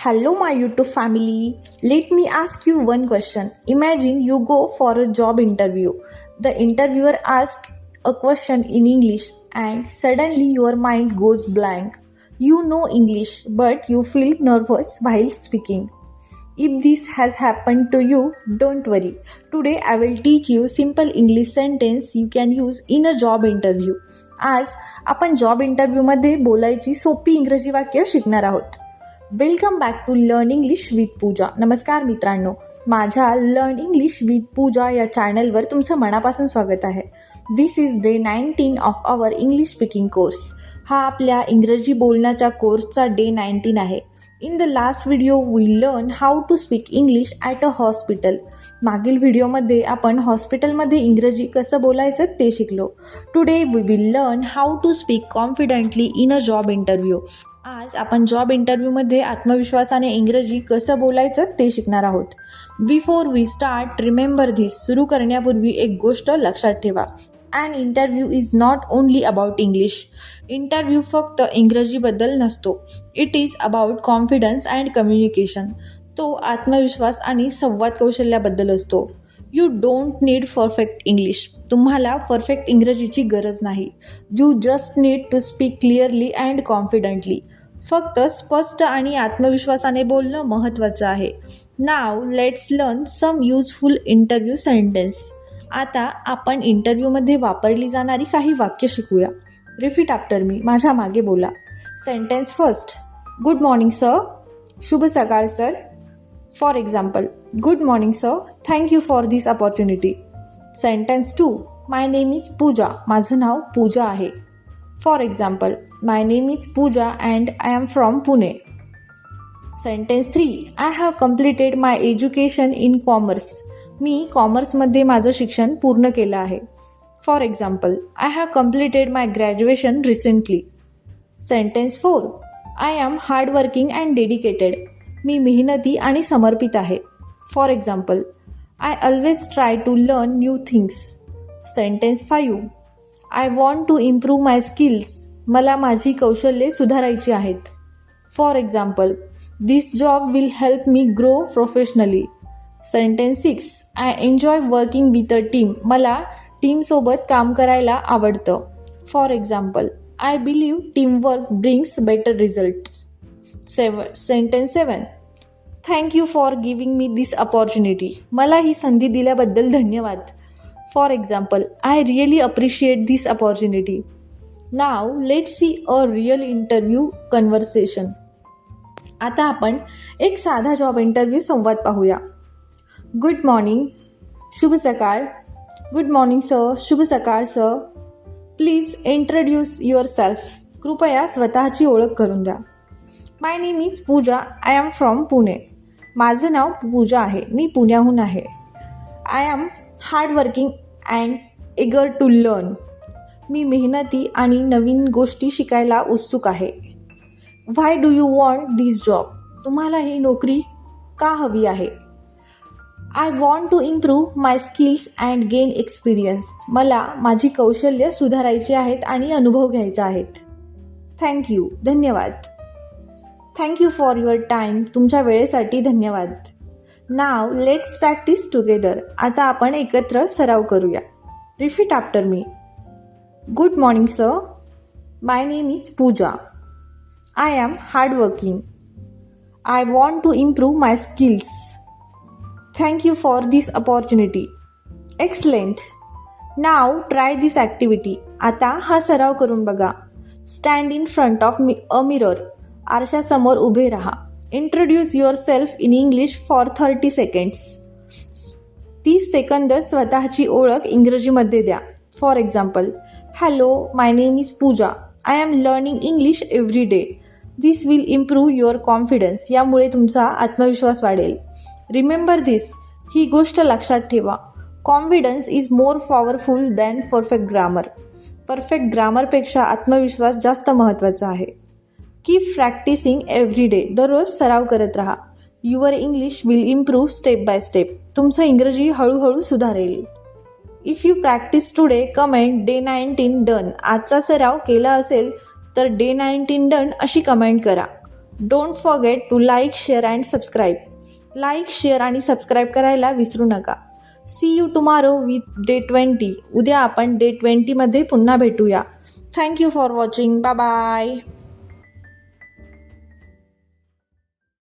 Hello, my YouTube family. Let me ask you one question. Imagine you go for a job interview. The interviewer asks a question in English, and suddenly your mind goes blank. You know English, but you feel nervous while speaking. If this has happened to you, don't worry. Today I will teach you simple English sentence you can use in a job interview. आज आपण job इंटरव्ह्यूमध्ये बोलायची सोपी इंग्रजी वाक्य शिकणार आहोत. Welcome back to learn English with Pooja. नमस्कार मित्रांनो, माझ्या लर्न इंग्लिश विथ पूजा या चॅनलवर तुमचं मनापासून स्वागत आहे. This is day 19 of our English speaking course. हा आपल्या इंग्रजी बोलण्याच्या कोर्सचा डे 19 आहे. In the last video we learn how to speak English at a hospital. मागील व्हिडिओमध्ये आपण हॉस्पिटलमध्ये इंग्रजी कसं बोलायचं ते शिकलो. Today we will learn how to speak confidently in a job interview. आज आपण जॉब इंटरव्ह्यूमध्ये आत्मविश्वासाने इंग्रजी कसं बोलायचं ते शिकणार आहोत. Before we start, remember this. सुरू करण्यापूर्वी एक गोष्ट लक्षात ठेवा. An interview is not only about English. Interview फक्त इंग्रजीबद्दल नसतो. It is about confidence and communication. तो आत्मविश्वास आणि संवाद कौशल्याबद्दल असतो. You don't need perfect English. तुम्हाला परफेक्ट इंग्रजीची गरज नाही. You just need to speak clearly and confidently. फक्त स्पष्ट आणि आत्मविश्वासाने बोलणं महत्त्वाचं आहे. Now let's learn some useful interview sentence. आता आपण इंटरव्ह्यूमध्ये वापरली जाणारी काही वाक्य शिकूया. Repeat after me. माझ्या मागे बोला. Sentence first, good morning sir. शुभ सकाळ सर. For example, good morning sir, thank you for this opportunity. Sentence 2, my name is Pooja. माझं नाव पूजा आहे. For example, my name is Pooja and I am from Pune. Sentence 3, I have completed my education in commerce. मी कॉमर्समध्ये माझं शिक्षण पूर्ण केलं आहे. For example, I have completed my graduation recently. Sentence 4, I am hardworking and dedicated. मी मेहनती आणि समर्पित आहे. For example, I always try to learn new things. Sentence 5, I want to improve my skills. मला माझी कौशल्ये सुधारायची आहेत. For example, this job will help me grow professionally. Sentence 6, I enjoy working with a team. मला टीमसोबत काम करायला आवडतं. For example, I believe teamwork brings better results. Sentence 7, thank you for giving me this opportunity. मला ही संधी दिल्याबद्दल धन्यवाद. For example, I really appreciate this opportunity. Now let's see a real interview conversation. आता आपण एक साधा जॉब इंटरव्ह्यू संवाद पाहूया. Good morning. शुभ सकाळ. Good morning sir. शुभ सकाळ सर. Please introduce yourself. कृपया स्वतःची ओळख करून द्या. My name is Pooja. I am from Pune. माझं नाव पूजा आहे. मी पुण्याहून आहे. I am hardworking and eager to learn. मी मेहनती आणि नवीन गोष्टी शिकायला उत्सुक आहे. Why do you want this job. तुम्हाला ही नोकरी का हवी आहे. I want to improve my skills and gain experience. मला माझी कौशल्य सुधारायची आहेत आणि अनुभव घ्यायचा आहेत. Thank you. धन्यवाद. Thank you for your time. तुमच्या वेळेसाठी धन्यवाद. Now let's practice together. आता आपण एकत्र सराव करूया. Repeat after me. Good morning sir. My name is Pooja. I am hardworking. I want to improve my skills. Thank you for this opportunity. Excellent. Now try this activity. आता हा सराव करून बघा. Stand in front of a mirror. आरशासमोर उभे राहा. Introduce yourself in English for 30 seconds. 30 सेकंद स्वतःची ओळख इंग्रजीमध्ये द्या. For example, hello, my name is Pooja. I am learning English every day. This will improve your confidence. यामुळे तुमचा आत्मविश्वास वाढेल. Remember this. ही गोष्ट लक्षात ठेवा. Confidence is more powerful than perfect grammar. Perfect ग्रामरपेक्षा आत्मविश्वास जास्त महत्त्वाचा आहे. Keep practicing every day. दररोज सराव करत राहा. Your English will improve step by step. तुमचं इंग्रजी हळूहळू सुधारेल. If you practice today, comment day 19 done. आजचा सराव केला असेल तर डे 19 डन अशी कमेंट करा. Don't forget to like, share and subscribe. Like, share आणि सबस्क्राईब करायला विसरू नका. C you tomorrow with day 20. उद्या आपण डे 20मध्ये पुन्हा भेटूया. Thank you for watching. Bye bye.